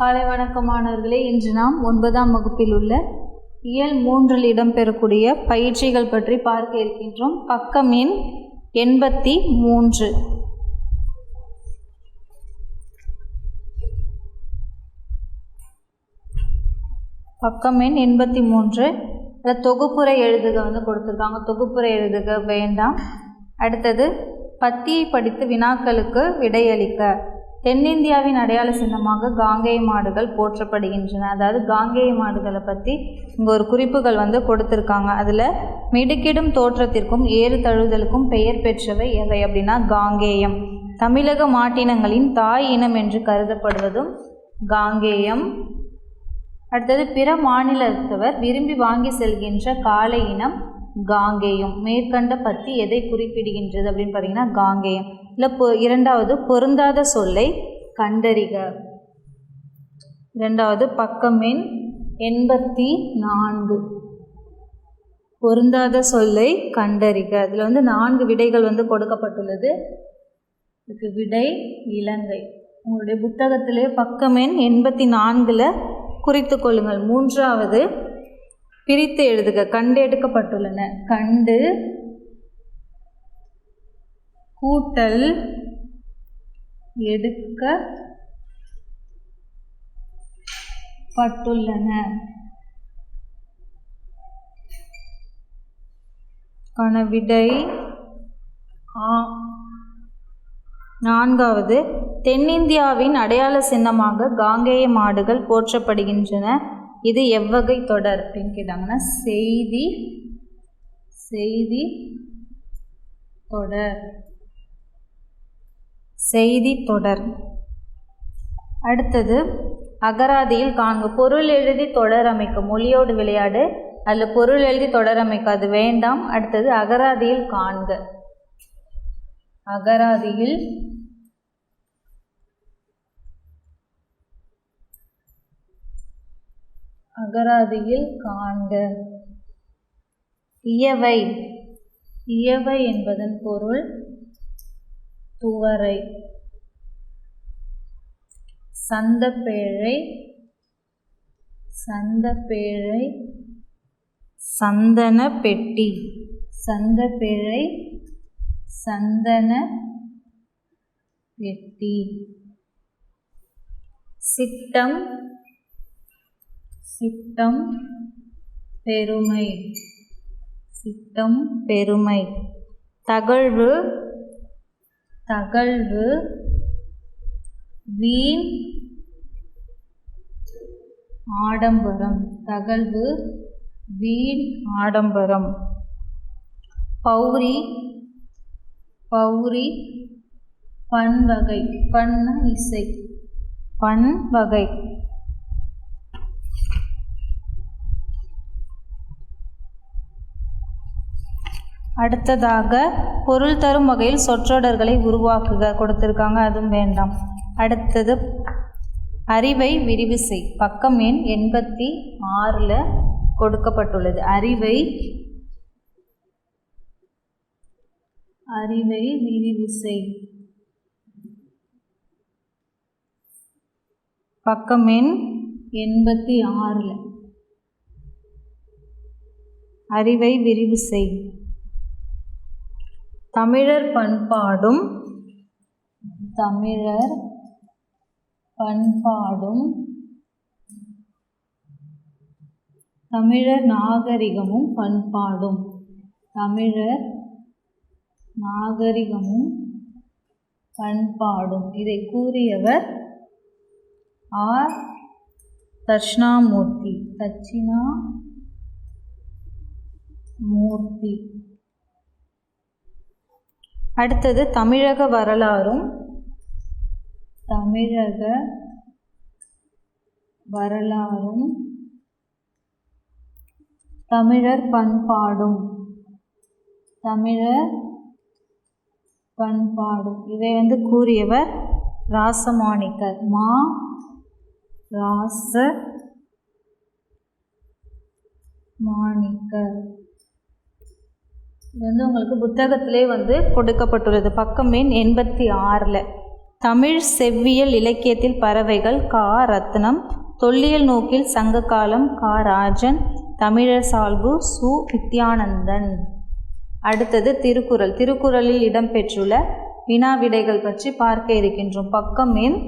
காலை வணக்கம் மாணவர்களே. இன்று நாம் 9ஆம் வகுப்பில் உள்ள இயல் 3இல் இடம்பெறக்கூடிய பயிற்சிகள் பற்றி பார்க்க இருக்கின்றோம். பக்கம் எண் 83. பக்கம் எண் 83 தொகுப்புரை எழுதுக கொடுத்துருக்காங்க. தொகுப்புரை எழுதுக வேண்டாம். அடுத்தது பத்தியை படித்து வினாக்களுக்கு விடையளிக்க. தென்னிந்தியாவின் அடையாள சின்னமாக காங்கேய மாடுகள் போற்றப்படுகின்றன. அதாவது காங்கேய மாடுகளை பற்றி இங்கே ஒரு குறிப்புகள் கொடுத்துருக்காங்க. அதில் மிடுக்கிடும் தோற்றத்திற்கும் ஏறு தழுவுதலுக்கும் பெயர் பெற்றவை எவை அப்படின்னா காங்கேயம். தமிழக மாட்டினங்களின் தாய் இனம் என்று கருதப்படுவதும் காங்கேயம். அடுத்தது பிற மாநிலத்தவர் விரும்பி வாங்கி செல்கின்ற காளை இனம் காங்கேயம். மேற்கண்ட பத்தி எதை குறிப்பிடுகின்றது அப்படின்னு பார்த்தீங்கன்னா காங்கேயம். இல்லை இரண்டாவது பொருந்தாத சொல்லை கண்டறிக. இரண்டாவது பக்கம் எண் 84. பொருந்தாத சொல்லை கண்டறிக. அதில் 4 விடைகள் கொடுக்கப்பட்டுள்ளது. இதுக்கு விடை இலங்கை. உங்களுடைய புத்தகத்திலே பக்கம் எண் 84 குறித்து கொள்ளுங்கள். மூன்றாவது பிரித்து எழுதுக. கண்டு எடுக்கப்பட்டுள்ளன. கண்டு கூட்டல் எடுக்கப்பட்டுள்ளன. விடை நான்காவது தென்னிந்தியாவின் அடையாள சின்னமாக காங்கேய மாடுகள் போற்றப்படுகின்றன. இது எவ்வகை தொடர் அப்படின்னு கேட்டாங்கன்னா செய்தி தொடர். செய்தி தொடர். அடுத்தது அகராதியில் காண்க. பொருள் எழுதி தொடர் அமைக்க. மொழியோடு விளையாடு. அதில் பொருள் எழுதி தொடர் அமைக்க அது வேண்டாம். அடுத்தது அகராதியில் காண்க. அகராதியில் காண்க. இயவை. இயவை என்பதன் பொருள் துவரை. சந்தப்பேழை. சந்தன பெட்டி. சந்தப்பேழை சந்தன பெட்டி. சிட்டம். பெருமை. பெருமை. தகழ்வு. வீண் ஆடம்பரம். வீண் ஆடம்பரம். பௌரி. பன்வகை. இசை. பன்வகை. அடுத்ததாக பொருள் தரும் வகையில் சொற்றொடர்களை உருவாக்குக கொடுத்துருக்காங்க. அதுவும் வேண்டாம். அடுத்தது அறிவை விரிவு செய். பக்கம் எண் 86 கொடுக்கப்பட்டுள்ளது. அறிவை விரிவு செய். பக்கம் எண் 86 அறிவை விரிவு செய். தமிழர் பண்பாடும் தமிழர் நாகரிகமும் பண்பாடும். இதை கூறியவர் ஆர். தட்சிணாமூர்த்தி. அடுத்தது தமிழக வரலாறும் தமிழர் பண்பாடும். இதை கூறியவர் ராசமாணிக்கர். ராசமாணிக்கர். இது உங்களுக்கு புத்தகத்திலே கொடுக்கப்பட்டுள்ளது. பக்கம் எண் 86. தமிழ் செவ்வியல் இலக்கியத்தில் பறவைகள் கா. ரத்னம். தொல்லியல் நோக்கில் சங்க காலம் கா. ராஜன். தமிழர் சால்பு சு. வித்யானந்தன். அடுத்தது திருக்குறள். திருக்குறளில் இடம்பெற்றுள்ள வினா விடைகள் பற்றி பார்க்க இருக்கின்றோம். பக்கம் எண்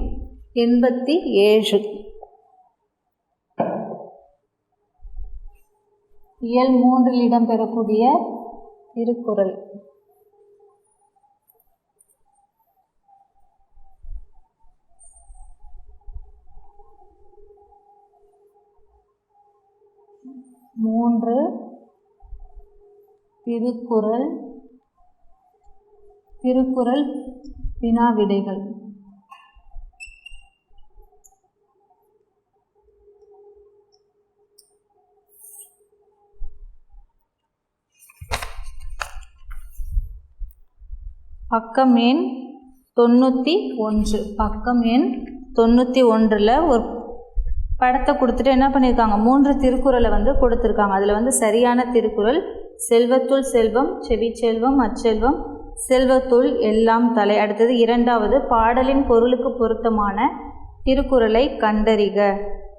87. இயல் 3 இடம்பெறக்கூடிய திருக்குறள். திருக்குறள் வினா விடைகள். பக்கம் எண் 91. பக்கம் எண் 91ல் ஒரு படத்தை கொடுத்துட்டு என்ன பண்ணியிருக்காங்க, 3 திருக்குறளை கொடுத்துருக்காங்க. அதில் சரியான திருக்குறள் செல்வத்துள் செல்வம், செவிச்செல்வம், அச்செல்வம், செல்வத்துள் எல்லாம் தலை. அடுத்தது 2வது பாடலின் பொருளுக்கு பொருத்தமான திருக்குறளை கண்டறிக.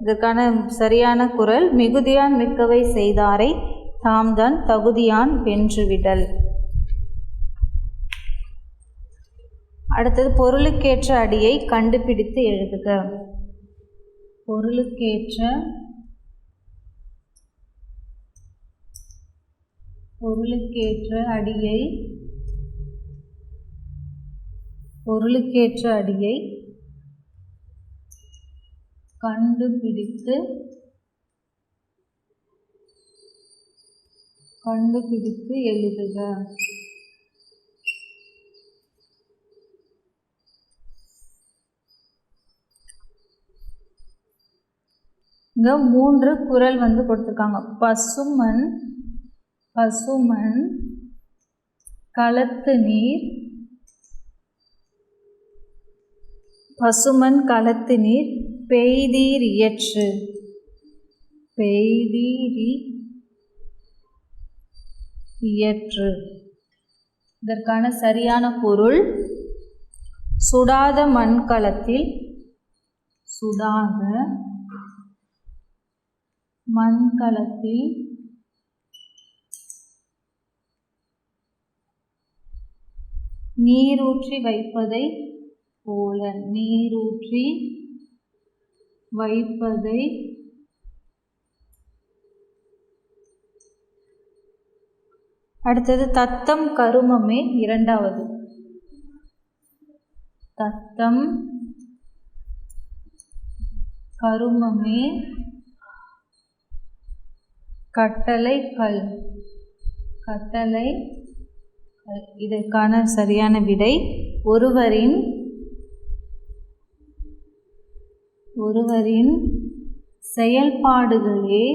இதற்கான சரியான குறள் மிகுதியான் மிக்கவை செய்தாரை தாம்தான் தகுதியான் வென்றுவிடல். அடுத்தது பொருளுக்கேற்ற அடியை கண்டுபிடித்து எழுதுக. பொருளுக்கேற்ற அடியை கண்டுபிடித்து எழுதுக. இங்கே 3 குறள் கொடுத்துருக்காங்க. பசுமன் களத்து நீர் பெய்தீர் இயற்று. இதற்கான சரியான பொருள் சுடாத மண்கலத்தில் நீரூற்றி வைப்பதை போல. அடுத்தது தத்தம் கருமமே. 2வது தத்தம் கருமமே கட்டளை கல். இதற்கான சரியான விடை ஒருவரின் செயல்பாடுகளே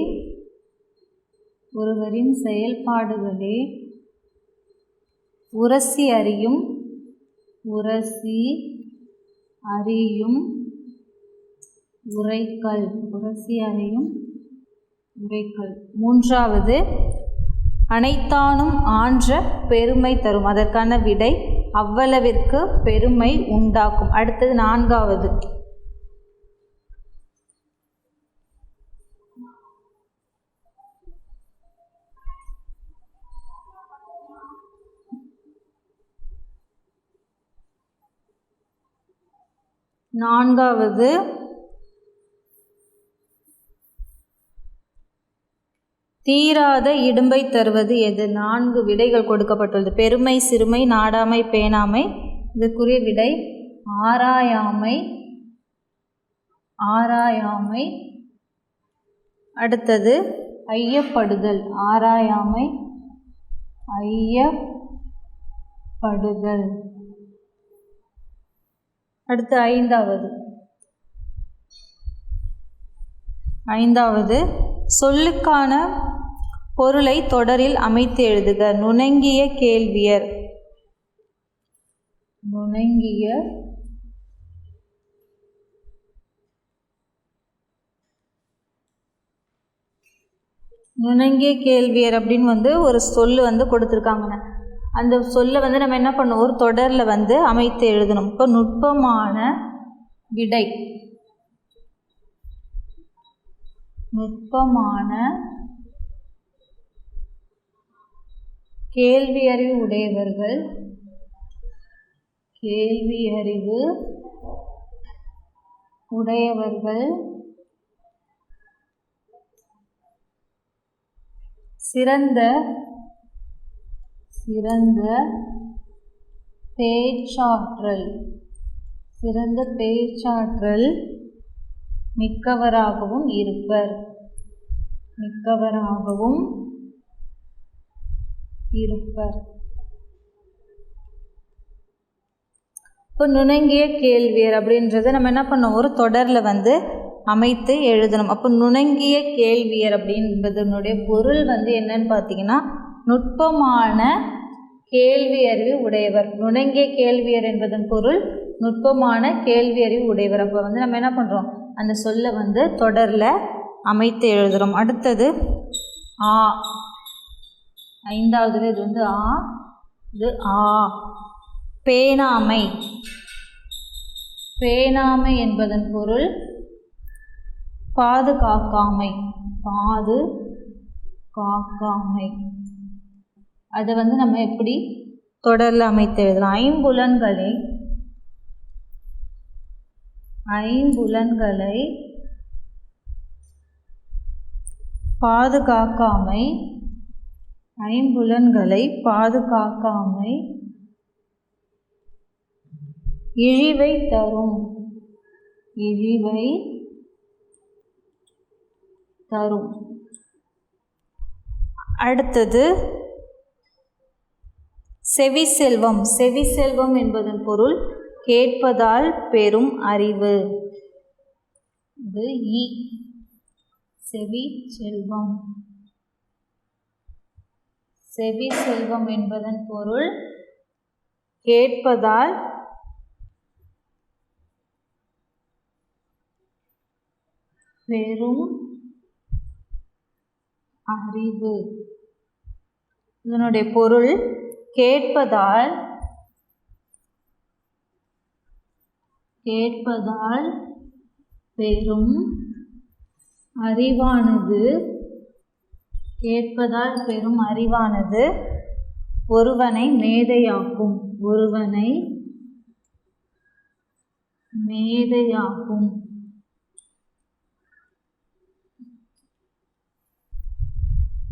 உரசி அறியும் உரைக்கல். 3வது அனைத்தானும் ஆன்ற பெருமை தரும். அதற்கான விடை அவ்வளவிற்கு பெருமை உண்டாக்கும். அடுத்தது 4வது தீராத இடும்பை தருவது எது? 4 விடைகள் கொடுக்கப்பட்டுள்ளது. பெருமை, சிறுமை, நாடாமை, பேணாமை. இதற்குரிய விடை ஆராயாமை. அடுத்தது ஐயப்படுதல். ஐயப்படுதல். அடுத்து 5வது சொல்லுக்கான பொருளை தொடரில் அமைத்து எழுதுக. நுணங்கிய கேள்வியர். நுணங்கிய கேள்வியர் அப்படின்னு ஒரு சொல்லு கொடுத்துருக்காங்க. அந்த சொல்லை வந்து நம்ம என்ன பண்ணுவோம், ஒரு தொடரில் வந்து அமைத்து எழுதணும். இப்போ நுட்பமான விடை, நுட்பமான கேள்வியறிவு உடையவர்கள், கேள்வியறிவு உடையவர்கள் சிறந்த பேச்சாற்றல் மிக்கவராகவும் இருப்பர். இப்போ நுணங்கிய கேள்வியர் அப்படின்றத நம்ம என்ன பண்ணோம், ஒரு தொடரில் வந்து அமைத்து எழுதணும். அப்போ நுணங்கிய கேள்வியர் அப்படின்றதனுடைய பொருள் வந்து என்னன்னு பார்த்தீங்கன்னா, நுட்பமான கேள்வியறிவு உடையவர். நுணங்கிய கேள்வியர் என்பதன் பொருள் நுட்பமான கேள்வியறிவு உடையவர். அப்போ வந்து நம்ம என்ன பண்ணுறோம், அந்த சொல்லை வந்து தொடரில் அமைத்து எழுதுகிறோம். அடுத்தது ஆ, 5வது இது வந்து ஆ, இது ஆ. பேணாமை, பேணாமை என்பதன் பொருள் பாதுகாக்காமை, அதை வந்து நம்ம எப்படி தொடரில் அமைத்து எழுதலாம். ஐம்புலன்களை பாதுகாக்காமை இழிவை தரும். அடுத்தது செவிசெல்வம். செவிசெல்வம் என்பதன் பொருள் கேட்பதால் பெறும் அறிவு. இது ஈ, செவிசெல்வம். செவிசெல்வம் என்பதன் பொருள் கேட்பதால் பெறும் அறிவு. இதனுடைய பொருள் கேட்பதால் பெறும் அறிவானது ஒருவனை மேதையாக்கும்.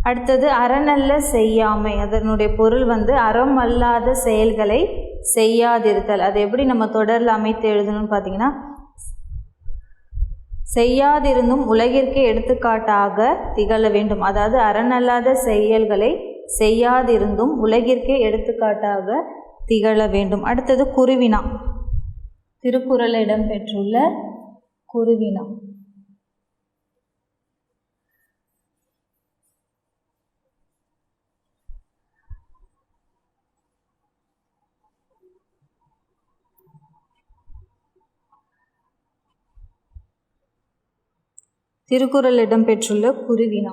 அடுத்தது அறநல்ல செய்யாமை. அதனுடைய பொருள் வந்து அறம் அல்லாத செயல்களை செய்யாதிருத்தல். அது எப்படி நம்ம தொடரில் அமைத்து எழுதணும்னு பார்த்தீங்கன்னா, செய்யாதிருந்தும் உலகிற்கு எடுத்துக்காட்டாக திகழ வேண்டும். அதாவது அறநல்லாத செயல்களை செய்யாதிருந்தும் உலகிற்கு எடுத்துக்காட்டாக திகழ வேண்டும். அடுத்தது குருவினா, திருக்குறளில் இடம்பெற்றுள்ள குருவினா. திருக்குறள் இடம்பெற்றுள்ள குருவினா.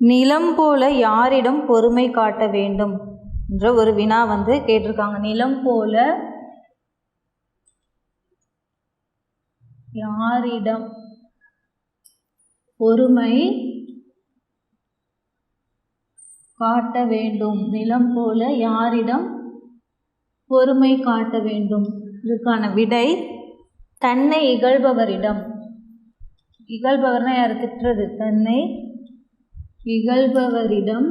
நிலம் போல யாரிடம் பொறுமை காட்ட வேண்டும் என்ற ஒரு வினா வந்து கேட்டிருக்காங்க. நிலம் போல யாரிடம் பொறுமை காட்ட வேண்டும். நிலம் போல யாரிடம் பொறுமை காட்ட வேண்டும். இதுக்கான விடை தன்னை இகழ்பவரிடம். இகழ்பவர்னா யார்? திட்டுறது. தன்னை இகழ்பவரிடம்.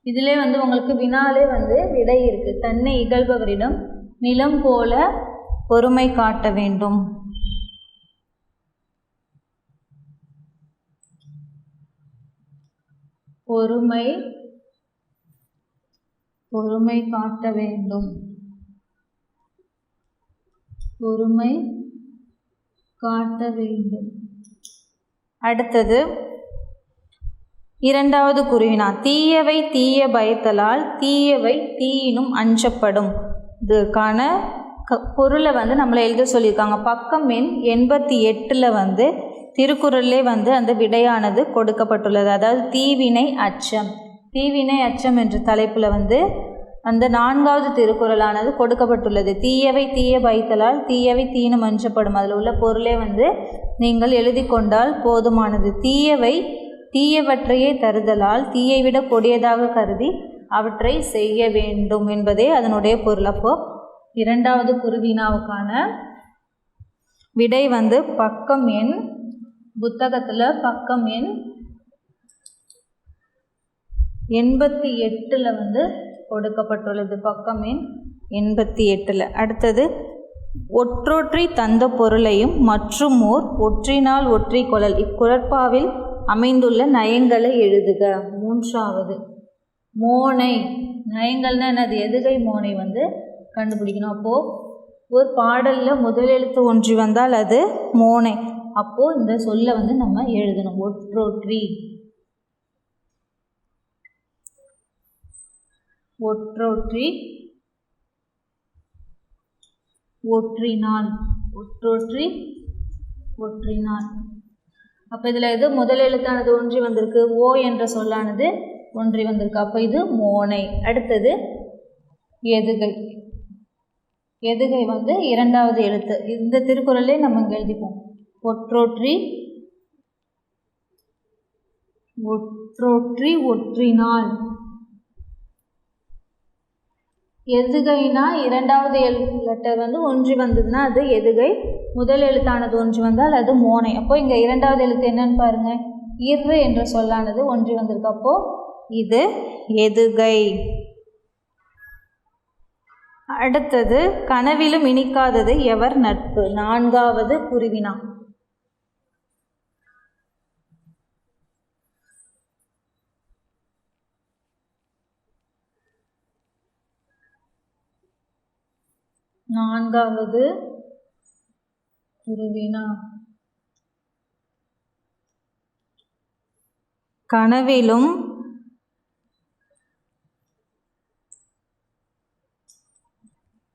இதிலே வந்து உங்களுக்கு வினாலே வந்து விடை இருக்கு. தன்னை இகழ்பவரிடம் நிலம் போல பொறுமை காட்ட வேண்டும். பொறுமை காட்ட வேண்டும். பொறுமை காட்ட வேண்டும். அடுத்தது இரண்டாவது குருவினா. தீயவை தீய பயத்தலால் தீயவை தீயினும் அஞ்சப்படும். இதுக்கான பொருளை வந்து நம்மளை எழுத சொல்லியிருக்காங்க. பக்கம் எண் 88 வந்து திருக்குறளிலே அந்த விடையானது கொடுக்கப்பட்டுள்ளது. அதாவது தீவினை அச்சம். தீவினை அச்சம் என்ற தலைப்பில் அந்த 4வது திருக்குறளானது கொடுக்கப்பட்டுள்ளது. தீயவை தீய பயத்தலால் தீயவை தீனும் அஞ்சப்படும். அதில் உள்ள பொருளே நீங்கள் எழுதி கொண்டால் போதுமானது. தீயவை தீயவற்றையே தருதலால் தீயை விட கொடியதாக கருதி அவற்றை செய்ய வேண்டும் என்பதே அதனுடைய பொருள். அப்போது 2வது குருவினாவுக்கான விடை பக்கம் எண் புத்தகத்தில் பக்கம் எண் 88 கொடுக்கப்பட்டுள்ளது. பக்கம் எண் 88. அடுத்தது ஒற்றொற்றி தந்த பொருளையும் மற்றும் ஓர் ஒற்றினால் ஒற்றி கொள்ளல். இக்குறட்பாவில் அமைந்துள்ள நயங்களை எழுதுக. 3வது மோனை. நயங்கள்னா என்னது? எதுகை மோனை கண்டுபிடிக்கணும். அப்போது ஒரு பாடலில் முதல் எழுத்து ஒன்றி வந்தால் அது மோனை. அப்போது இந்த சொல்லை நம்ம எழுதணும். ஒற்றொற்றி, ஒற்றொற்றி, ஒற்றினால், ஒற்றொற்றி, ஒற்றினால். அப்போ இதில் எது முதல் எழுத்தானது ஒன்றி வந்திருக்கு? ஓ என்ற சொல்லானது ஒன்றி வந்திருக்கு. அப்போ இது மோனை. அடுத்தது எதுகை. எதுகை 2வது எழுத்து. இந்த திருக்குறளே நம்ம இங்கே எழுதிப்போம். ஒற்றொற்றி, ஒற்றொற்றி, ஒற்றினால். எதுகைனா 2வது லெட்டர் ஒன்றி வந்ததுன்னா அது எதுகை. முதல் எழுத்தானது ஒன்றி வந்தால் அது மோனை. அப்போ இங்கே 2வது எழுத்து என்னன்னு பாருங்கள். இரு என்ற சொல்லானது ஒன்றி வந்திருக்கு. அப்போது இது எதுகை. அடுத்தது கனவிலும் இனிக்காதது எவர் நட்பு. 4வது குருவினா. நான்காவது குருவினா. கனவிலும்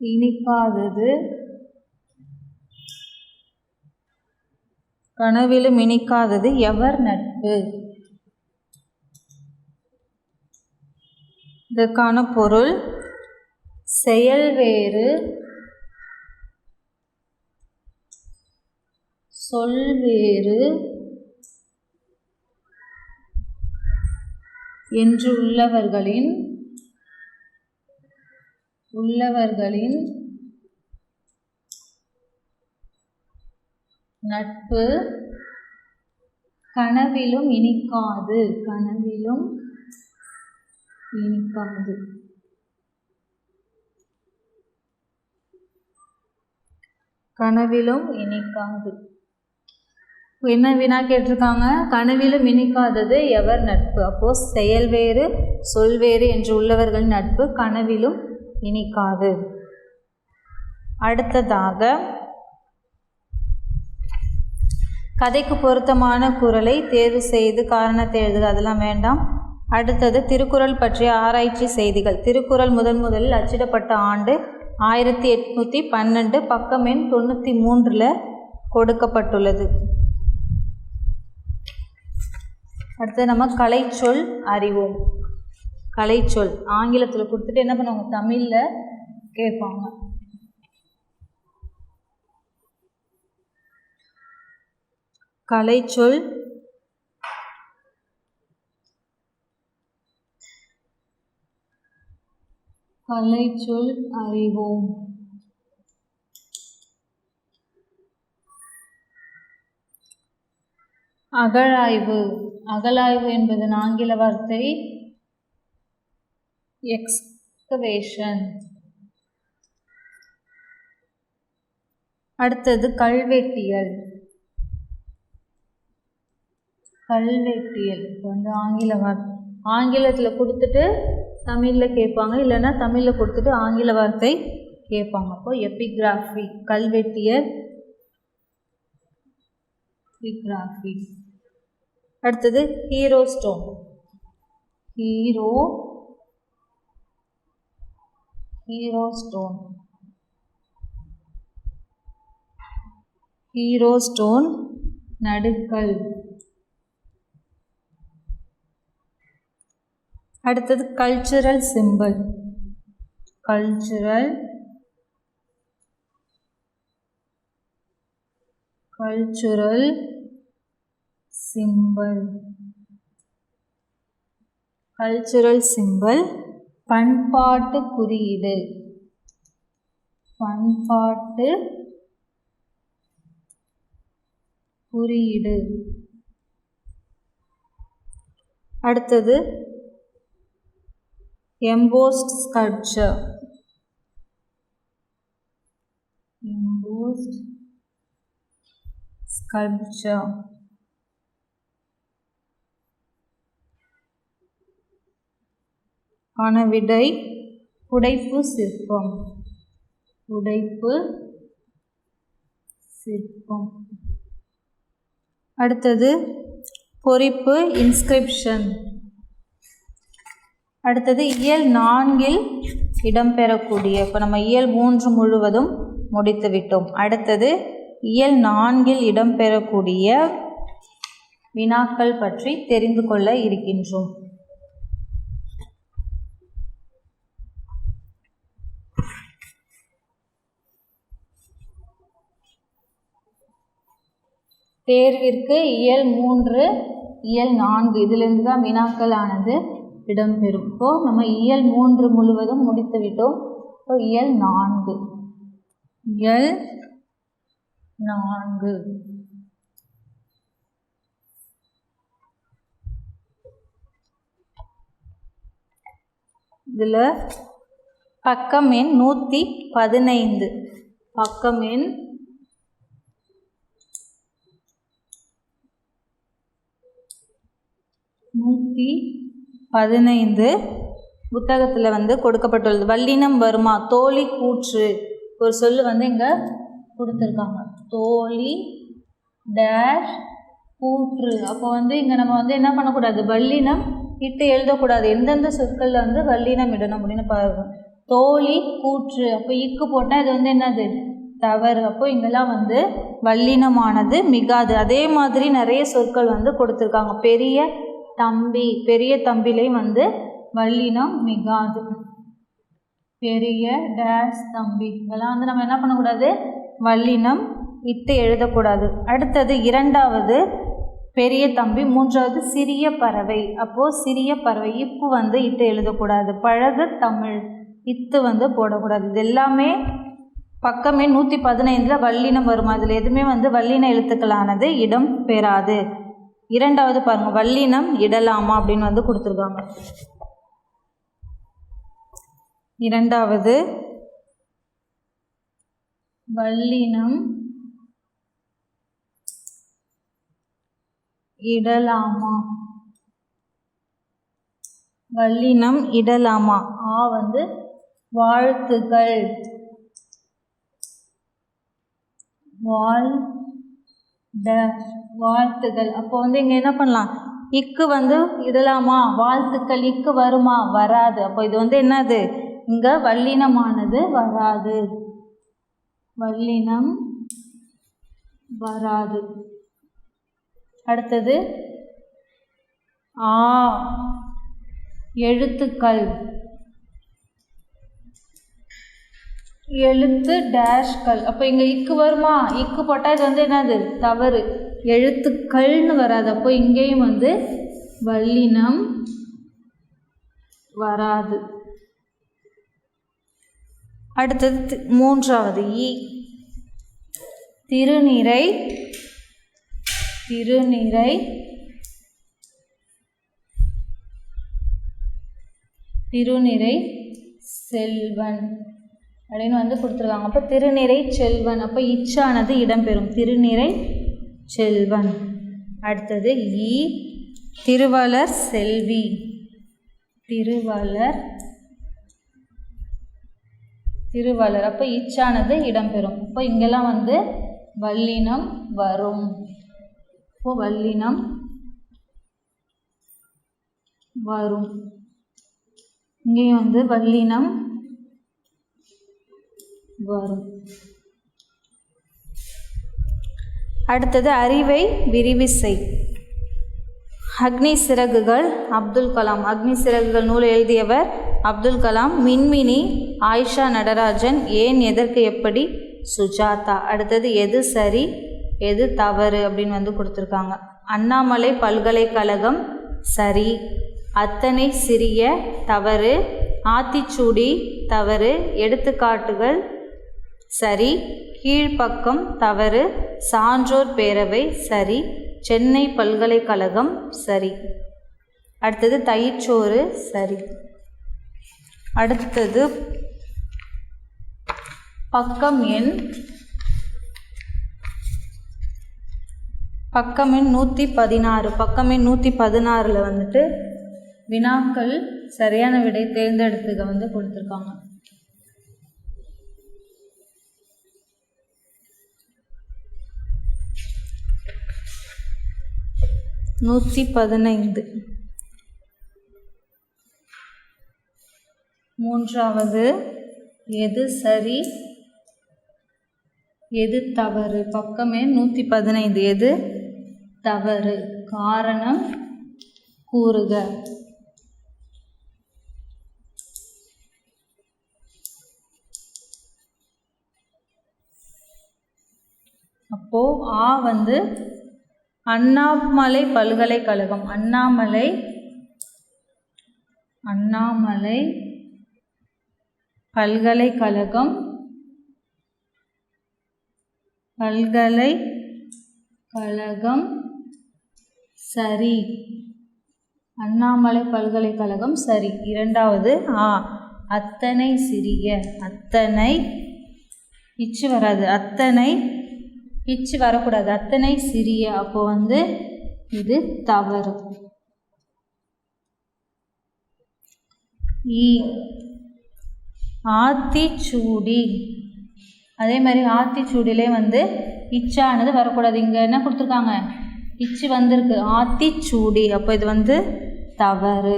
இனிக்காதது, கனவிலும் இனிக்காதது எவர் நட்பு. இதற்கான பொருள் செயல் வேறு சொல் வேறு என்று உள்ளவர்களின் நட்பு கனவிலும் இனிக்காது. கனவிலும் இனிக்காது. கனவிலும் இனிக்காது. என்ன வினா கேட்டிருக்காங்க? கனவிலும் இனிக்காதது எவர் நட்பு. அப்போது செயல் வேறு சொல் வேறு என்று உள்ளவர்கள் நட்பு கனவிலும் இனிக்காது. அடுத்ததாக கதைக்கு பொருத்தமான குறளை தேர்வு செய்து காரணத்தை எழுதுக. அதெல்லாம் வேண்டாம். அடுத்தது திருக்குறள் பற்றிய ஆராய்ச்சி செய்திகள். திருக்குறள் முதலில் அச்சிடப்பட்ட ஆண்டு 1812. பக்கம் எண் 93 கொடுக்கப்பட்டுள்ளது. அடுத்து நம்ம கலைச்சொல் அறிவோம். கலைச்சொல் ஆங்கிலத்தில் கொடுத்துட்டு என்ன பண்ணுவாங்க? தமிழில் கேட்பாங்க. கலைச்சொல் கலைச்சொல் அறிவோம். அகழாய்வு. அகழாய்வு என்பது ஆங்கில வார்த்தை எக்ஸ்கவேஷன். அடுத்தது கல்வெட்டியல். கல்வெட்டியல் ஆங்கில வார்த்தை. ஆங்கிலத்தில் கொடுத்துட்டு தமிழில் கேட்பாங்க, இல்லைன்னா தமிழில் கொடுத்துட்டு ஆங்கில வார்த்தை கேட்பாங்க. அப்போ எபிகிராஃபி. கல்வெட்டியல் எபிகிராஃபி. அடுத்தது hero stone. Hero stone. Hero stone நடுக்கல். அடுத்தது cultural symbol. Cultural symbol. Cultural symbol பண்பாட்டு குறியீடு. பண்பாட்டு குறியீடு. அடுத்தது embossed sculpture. embossed sculpture. ஆன விடை புடைப்பு சிற்பம். புடைப்பு சிற்பம். அடுத்தது பொறிப்பு இன்ஸ்கிரிப்ஷன். அடுத்தது இயல் 4 இடம்பெறக்கூடிய, இப்போ நம்ம இயல் 3 முழுவதும் முடித்து விட்டோம். அடுத்தது இயல் 4 இடம்பெறக்கூடிய வினாக்கள் பற்றி தெரிந்து கொள்ள இருக்கின்றோம். தேர்விற்கு இயல் 3 இயல் 4 இதிலிருந்து தான் வினாக்கள் ஆனது இடம்பெறும். இப்போது நம்ம இயல் 3 முழுவதும் முடித்து விட்டோம். இப்போ இயல் 4 இதில் பக்கம் எண் 115. பக்கம் எண் 115 புத்தகத்தில் கொடுக்கப்பட்டுள்ளது. வல்லினம் வருமா? தோழி கூற்று ஒரு சொல்லு இங்கே கொடுத்துருக்காங்க. தோழி டேஷ் கூற்று. அப்போ இங்கே நம்ம என்ன பண்ணக்கூடாது? வல்லினம் இட்டு எழுதக்கூடாது. எந்தெந்த சொற்களில் வல்லினம் இடணும் அப்படின்னு பாருங்க. தோழி கூற்று, அப்போ இக்கு போட்டால் இது என்னது? தவறு. அப்போ இங்கெல்லாம் வல்லினமானது மிகாது. அதே மாதிரி நிறைய சொற்கள் கொடுத்துருக்காங்க. பெரிய தம்பி, பெரிய தம்பிலையும் வல்லினம் மிகாது. பெரிய டேஷ் தம்பி, இதெல்லாம் நம்ம என்ன பண்ணக்கூடாது? வல்லினம் இட்டு எழுதக்கூடாது. அடுத்தது 2வது பெரிய தம்பி, 3வது சிறிய பறவை. அப்போது சிறிய பறவை இப்பு இட்டு எழுதக்கூடாது. பழகு தமிழ் இத்து போடக்கூடாது. இது எல்லாமே பக்கமே 115 வல்லினம் வருமா? இதில் எதுவுமே வல்லின எழுத்துக்களானது இடம் பெறாது. 2வது பாருங்கள், வல்லினம் இடலாமா அப்படின்னு கொடுத்துருக்காங்க. 2வது வல்லினம் இடலாமா? வல்லினம் இடலாமா? வாழ்த்துக்கள், வாழ்த்துக்கள். அப்போ இங்கே என்ன பண்ணலாம்? இக்கு இடலாமா? வாழ்த்துக்கள் இக்கு வருமா? வராது. அப்போ இது என்னது? இங்கே வல்லினமானது வராது. வல்லினம் வராது. அடுத்தது எழுத்துக்கள். எழுத்து டேஷ்கள். அப்போ இங்கே இக்கு வருமா? இக்கு போட்டால் இது என்னது? தவறு. எழுத்துக்கள்னு வராது. அப்போ இங்கேயும் வல்லினம் வராது. அடுத்தது 3வது திருநிறை. திருநிறை திருநிறை செல்வன் அப்படின்னு கொடுத்துருக்காங்க. அப்போ திருநிறை செல்வன், அப்போ இச்சானது இடம்பெறும். திருநிறை செல்வன். அடுத்தது திருவளர் செல்வி. திருவளர் அப்போ இச்சானது இடம்பெறும். அப்போ இங்கெல்லாம் வல்லினம் வரும். இப்போ வல்லினம் வரும். இங்கேயும் வல்லினம் வரும். அடுத்தது அறிவை விரிவு செய். அக்னி சிறகுகள் அப்துல் கலாம். அக்னி சிறகுகள் நூல் எழுதியவர் அப்துல் கலாம். மின்மினி ஆயிஷா நடராஜன். ஏன், எதற்கு, எப்படி சுஜாதா. அடுத்தது எது சரி எது தவறு அப்படின்னு கொடுத்துருக்காங்க. அண்ணாமலை பல்கலைக்கழகம் சரி. அத்தனை சிறிய தவறு. ஆத்திச்சூடி தவறு. எடுத்துக்காட்டுகள் சரி. கீழ்ப்பக்கம் தவறு. சான்றோர் பேரவை சரி. சென்னை பல்கலைக்கழகம் சரி. அடுத்தது தயிர்ச்சோறு சரி. அடுத்தது பக்கம் எண் 116. பக்கம் எண் 116 வினாக்கள் சரியான விடை தேர்ந்தெடுத்துக்க கொடுத்துருக்காங்க. மூன்றாவது எது சரி எது தவறு. பக்கமே 115. எது தவறு. காரணம் கூறுக. அப்போ அண்ணாமலை பல்கலைக்கழகம். அண்ணாமலை பல்கலைக்கழகம் சரி. அண்ணாமலை பல்கலைக்கழகம் சரி. இரண்டாவது அத்தனை சிறிய. அத்தனை இச்சு வராது. அத்தனை இச்சு வரக்கூடாது. அத்தனை சிறிய. அப்போ இது தவறு. ஆத்திச்சூடி. அதே மாதிரி ஆத்திச்சூடியிலே இச்சானது வரக்கூடாது. இங்கே என்ன கொடுத்துருக்காங்க, இச்சு வந்திருக்கு, ஆத்திச்சூடி. அப்போ இது தவறு.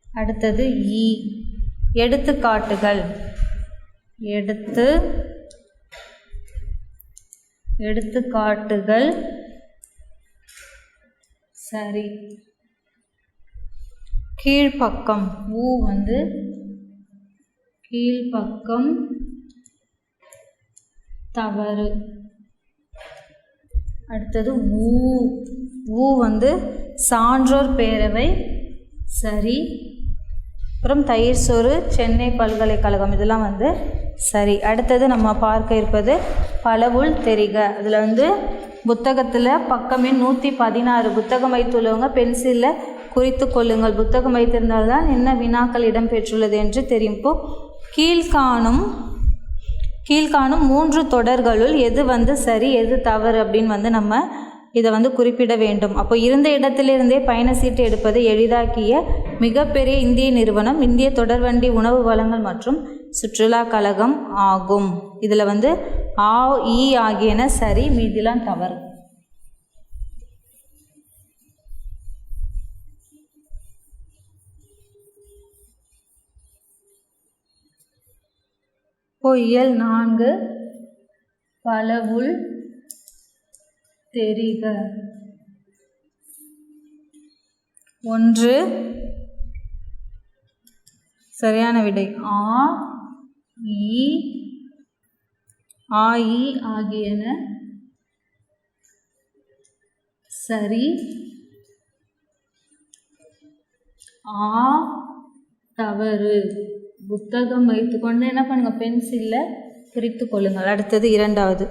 அடுத்தது எடுத்துக்காட்டுகள். எடுத்துக்காட்டுகள் சரி. கீழ்ப்பக்கம் கீழ்ப்பக்கம் தவறு. அடுத்தது சான்றோர் பேரவை சரி. அப்புறம் தயிர் சோறு சென்னை பல்கலைக்கழகம் இதெல்லாம் சரி. அடுத்தது நம்ம பார்க்க இருப்பது பலவுள் தெரிக. அதில் புத்தகத்தில் பக்கம் எண் 116. புத்தகம் வைத்துள்ளவங்க பென்சிலில் குறித்து கொள்ளுங்கள். புத்தகம் வைத்திருந்தால்தான் என்ன வினாக்கள் இடம்பெற்றுள்ளது என்று தெரியும். இப்போ கீழ்காணும் 3 தொடர்களுள் எது சரி எது தவறு அப்படின்னு நம்ம இதை குறிப்பிட வேண்டும். அப்போ இருந்த இடத்திலிருந்தே பயண சீட்டு எடுப்பதை எளிதாக்கிய மிகப்பெரிய இந்திய நிறுவனம் இந்திய தொடர்வண்டி உணவு வழங்கல் மற்றும் சுற்றுலா கழகம் ஆகும். இதில் ஆகியன சரி, மீதிலாம் தவறு. இயல் 4 பலவுள் தெரிக. 1 சரியான விடை. ஆ இ ஆகியன சரி. தவறு. புத்தகம் வைத்துக்கொண்டு என்ன பண்ணுங்க, பென்சிலில் குறித்து கொள்ளுங்கள். அடுத்தது 2வது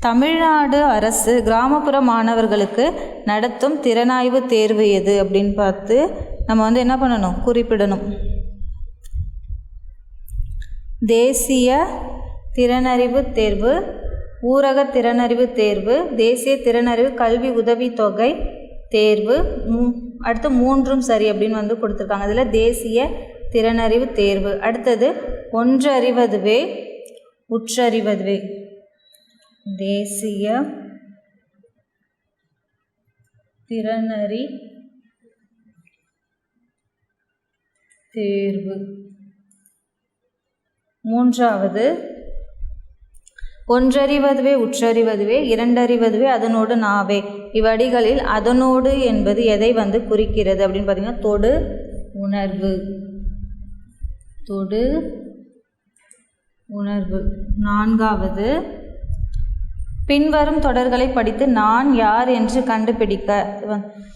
தமிழ்நாடு அரசு கிராமப்புற மாணவர்களுக்கு நடத்தும் திறனாய்வு தேர்வு எது அப்படின்னு பார்த்து நம்ம என்ன பண்ணணும், குறிப்பிடணும். தேசிய திறனறிவு தேர்வு, ஊரக திறனறிவு தேர்வு, தேசிய திறனறிவு கல்வி உதவித்தொகை தேர்வு. அடுத்து 3ம் சரி அப்படின்னு கொடுத்துருக்காங்க. இதில் தேசிய திறனறிவு தேர்வு. அடுத்தது ஒன்றறிவதுவே உற்றறிவதுவே. தேசிய திறனறி தேர்வு. 3வது ஒன்றறிவதுவே உற்றறிவதுவே, இரண்டறிவதுவே அதனோடு நாவே. இவ்வடிகளில் அதனோடு என்பது எதை வந்து குறிக்கிறது அப்படின்னு பார்த்தீங்கன்னா தொடு உணர்வு. தொடு உணர்வு. நான்காவது, பின்வரும் தொடர்களை படித்து நான் யார் என்று கண்டுபிடிக்க.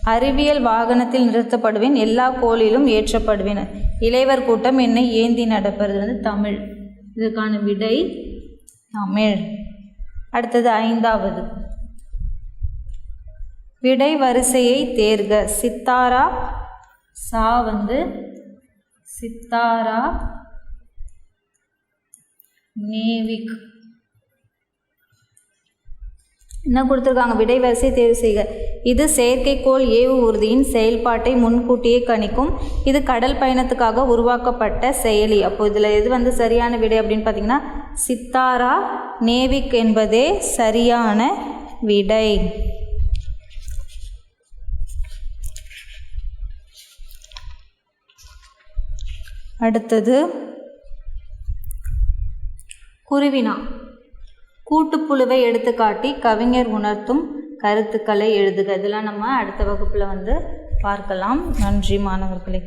அறிவியல் வாகனத்தில் நிறுத்தப்படுவேன், எல்லா கோளிலும் ஏற்றப்படுவேன், இளைவர் கூட்டம் என்னை ஏந்தி நடப்பது வந்து தமிழ். இதுக்கான விடை தமிழ். அடுத்தது ஐந்தாவது, விடை வரிசையை தேர்க. சித்தாரா சா வந்து சித்தாரா நேவிக். என்ன கொடுத்துருக்காங்க? விடை வரிசை தேர்வு செய்க. இது செயற்கைக்கோள் ஏவு ஊர்தியின் செயல்பாட்டை முன்கூட்டியே கணிக்கும். இது கடல் பயணத்துக்காக உருவாக்கப்பட்ட செயலி. அப்போ இதில் எது வந்து சரியான விடை அப்படின்னு பார்த்தீங்கன்னா சித்தாரா நேவிக் என்பதே சரியான விடை. அடுத்தது குருவினா. கூட்டுப்புழுவை எடுத்துக்காட்டி கவிஞர் உணர்த்தும் கருத்துக்களை எழுதுக. இதெல்லாம் நம்ம அடுத்த வகுப்பில் வந்து பார்க்கலாம். நன்றி மாணவர்களே.